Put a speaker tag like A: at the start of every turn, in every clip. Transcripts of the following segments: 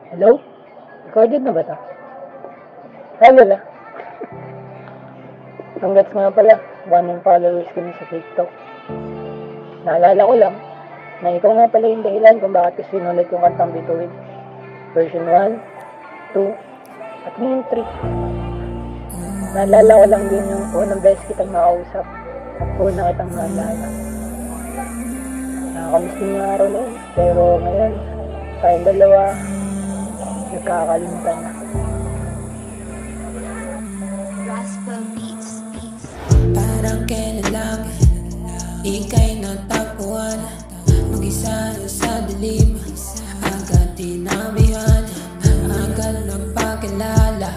A: Hello? Recorded na ba ito? Hello na. Congrats nga pala. 1 followers kami sa TikTok. Naalala ko lang na ikaw nga pala yung dahilan kung bakit ko sinulat yung kantang Bituin. Version 1, 2, at ngayon 3. Naalala ko lang din yung unang beses kitang nakausap at unang kitang naalala. Nakakamiss din yung araw na yun. Pero ngayon, tayong dalawa, nagkakalimutan na.
B: Parang kailan lang ika'y natagpuan, mag-isa sa dilim, agad tinabihan, agad nagpakilala,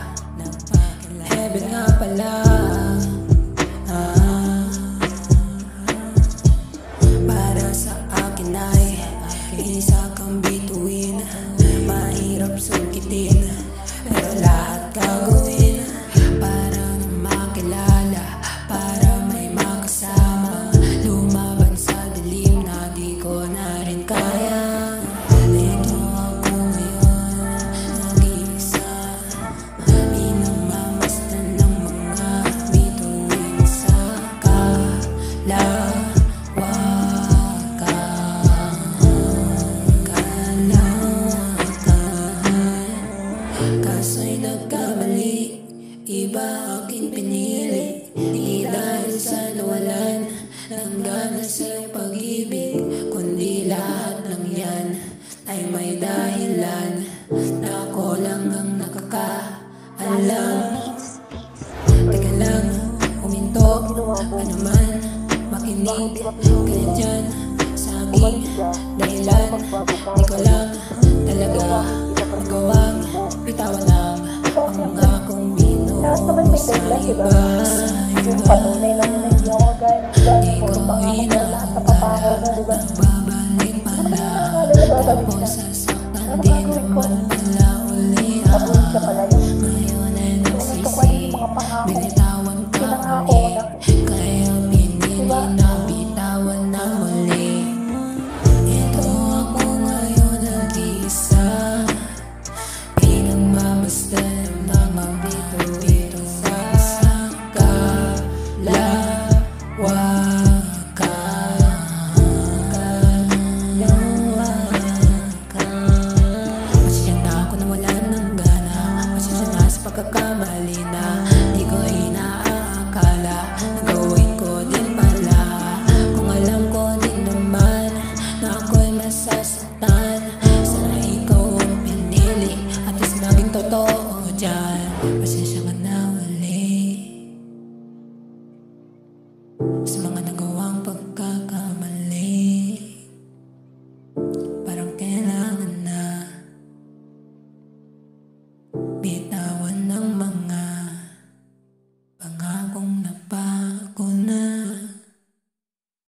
B: heaven nga pala. Para sa akin ay isa kang bituin, mahirap sungkitin, pero lahat gagawin para na makilala, para may makasama, lumaban sa dilim na di ko na rin kaya. Ito ako ngayon, nag-iisa, minamamasdan ng mga bituin sa kalawakan. Kaso'y nagkamali, iba aking pinili, di dahil sa nawalan ng gana sa iyong pag-ibig, kundi lahat ng yan ay may dahilan na ako lang ang nakakaalam. Teka lang, huminto, ano man makinig kaya dyan sa aking dahilan, di ko lang talaga magawang bitawan lang ang mga kong binuo sa iba.
A: Patunay lang na hindi ako
B: Di ko inaangkala, nagbabalik pala, tapos sasaktan din naman pala uli ako. Ngayon ay nagsisi, binitawan ka uli, kaya pinili na bitawan na muli. Ito ako ngayon nag-iisa, pinagmamasdan ng mga bituin sa pasensya na ako na wala ng gana, pasensya na sa pagkakamali na di ko inaakala, nagawin ko din pala, kung alam ko din naman na ako'y masasaktan. Sana ikaw ang pinili at least naging totoo dyan. Pasensya